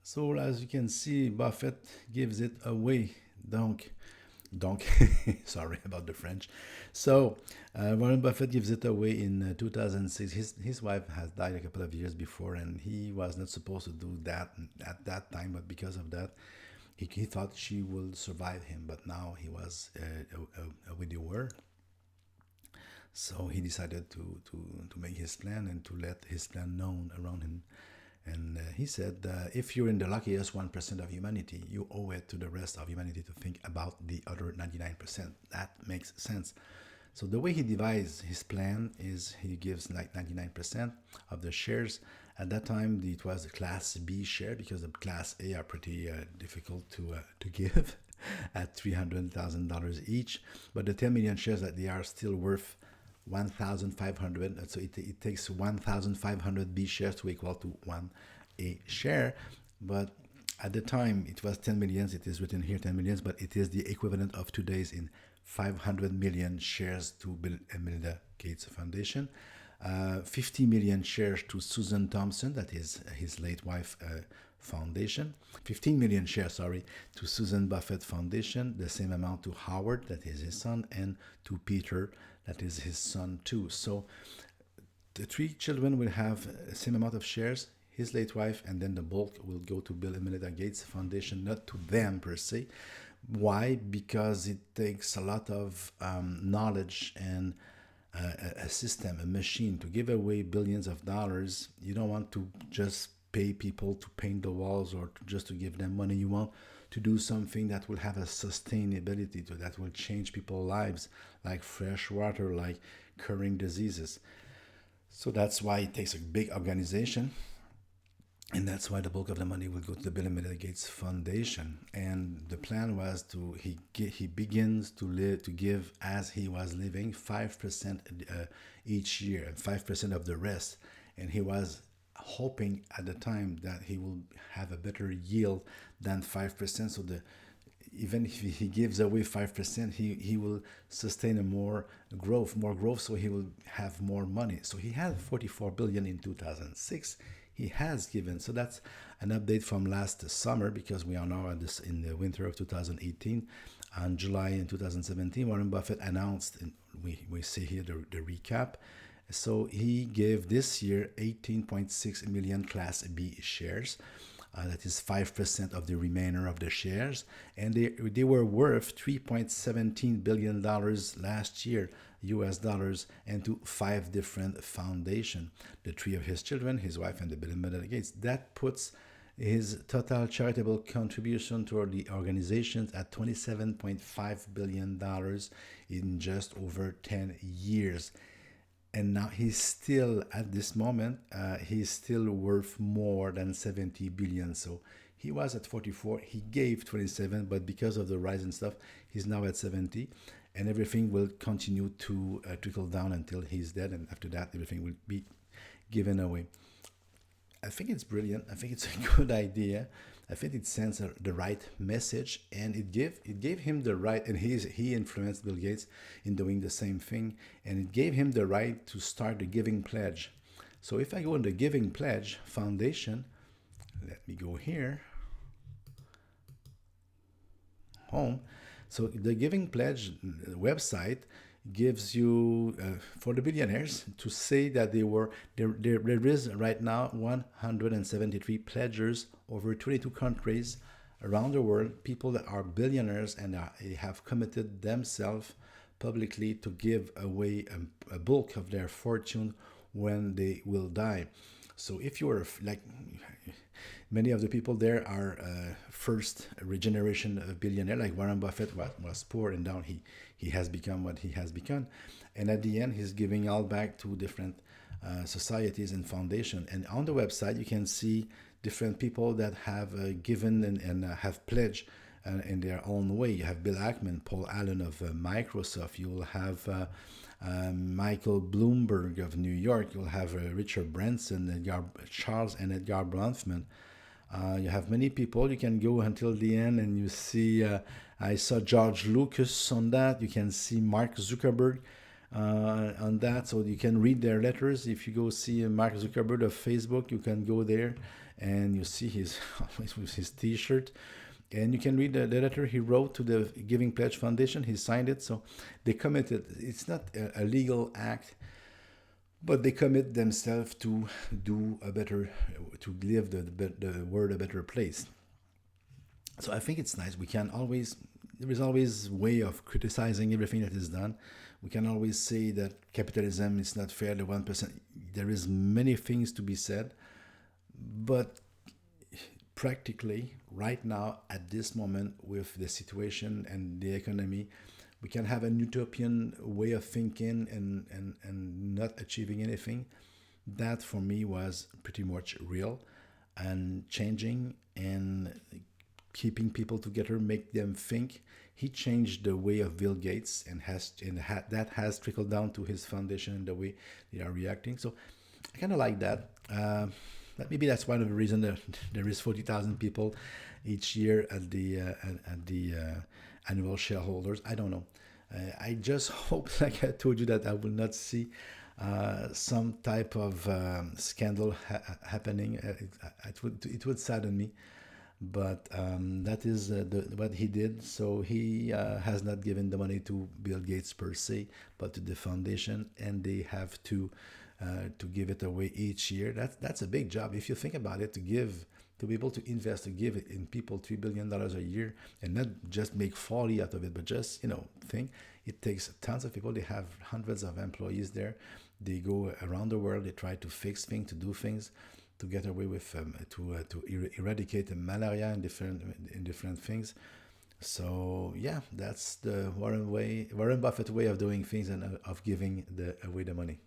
So as you can see, Buffett gives it away. Donc, sorry about the French. So Warren Buffett gives it away in 2006. His wife has died a couple of years before, and he was not supposed to do that at that time. But because of that, he thought she will survive him. But now he was a widower, so he decided to make his plan and to let his plan known around him. And he said, if you're in the luckiest 1% of humanity, you owe it to the rest of humanity to think about the other 99%. That makes sense. So the way he divides his plan is he gives like 99% of the shares. At that time, it was a Class B share because the Class A are pretty difficult to give at $300,000 each. But the 10 million shares that they are still worth 1,500. So it takes 1,500 B shares to equal to 1 A share. But at the time, it was 10 millions. It is written here 10 millions, but it is the equivalent of today's in 500 million shares to Bill and Melinda Gates Foundation. 50 million shares to Susan Thompson, that is his late wife foundation. 15 million shares, sorry, to Susan Buffett Foundation. The same amount to Howard, that is his son, and to Peter, that is his son too. So the three children will have the same amount of shares, his late wife, and then the bulk will go to Bill and Melinda Gates Foundation, not to them per se. Why? Because it takes a lot of knowledge and a system, a machine to give away billions of dollars. You don't want to just pay people to paint the walls or just to give them money. You want to do something that will have a sustainability to that will change people's lives, like fresh water, like curing diseases. So that's why it takes a big organization, and that's why the bulk of the money will go to the Bill and Melinda Gates Foundation. And the plan was to he begins to live to give as he was living 5% each year and 5% of the rest. And he was hoping at the time that he will have a better yield than 5%. So the even if he gives away 5%, he will sustain a more growth, so he will have more money. So he had 44 billion in 2006. He has given. So that's an update from last summer because we are now in the winter of 2018. On July in 2017, Warren Buffett announced, and we see here the recap. So he gave this year 18.6 million Class B shares. That is 5% of the remainder of the shares. And they were worth $3.17 billion last year, US dollars, and to 5 different foundations. The 3 of his children, his wife, and the Bill and Melinda Gates. That puts his total charitable contribution toward the organizations at $27.5 billion in just over 10 years. And now he's still at this moment he's still worth more than 70 billion. So he was at 44, he gave 27, but because of the rise and stuff he's now at 70, and everything will continue to trickle down until he's dead, and after that everything will be given away. I think it's brilliant. I think it's a good idea. I think it sends the right message, and it gave him the right, and he influenced Bill Gates in doing the same thing, and it gave him the right to start the Giving Pledge. So if I go in the Giving Pledge Foundation, let me go here, home. So the Giving Pledge website gives you for the billionaires to say that there is right now 173 pledgers over 22 countries around the world, people that are billionaires and have committed themselves publicly to give away a bulk of their fortune when they will die. So if you are like many of the people there are first generation of billionaire, like Warren Buffett was poor, and now he has become what he has become, and at the end he's giving all back to different societies and foundation. And on the website you can see different people that have given and have pledged in their own way. You have Bill Ackman, Paul Allen of Microsoft. You will have Michael Bloomberg of New York. You'll have Richard Branson, Charles and Edgar Bronfman. You have many people. You can go until the end and you see, I saw George Lucas on that. You can see Mark Zuckerberg on that. So you can read their letters. If you go see Mark Zuckerberg of Facebook, you can go there and you see he's always with his T-shirt. And you can read the letter he wrote to the Giving Pledge Foundation. He signed it, so they committed. It's not a legal act, but they commit themselves to do a better, to live the world a better place. So I think it's nice. We can always, there is always way of criticizing everything that is done. We can always say that capitalism is not fair, the 1%. There is many things to be said, but practically right now at this moment with the situation and the economy, we can have an utopian way of thinking and not achieving anything. That for me was pretty much real and changing and keeping people together, make them think. He changed the way of Bill Gates that has trickled down to his foundation and the way they are reacting. So I kind of like that. But maybe that's one of the reasons that there is 40,000 people each year at the annual shareholders. I don't know. I just hope, like I told you, that I will not see some type of scandal happening. It would sadden me, but that is what he did. So he has not given the money to Bill Gates per se, but to the foundation, and they have to give it away each year. That's a big job if you think about it. To be able to invest, to give it in people $3 billion a year, and not just make 40 out of it, but just think. It takes tons of people. They have hundreds of employees there. They go around the world. They try to fix things, to do things, to get away with to eradicate the malaria and different things. So yeah, that's the Warren Buffett way of doing things and of giving away the money.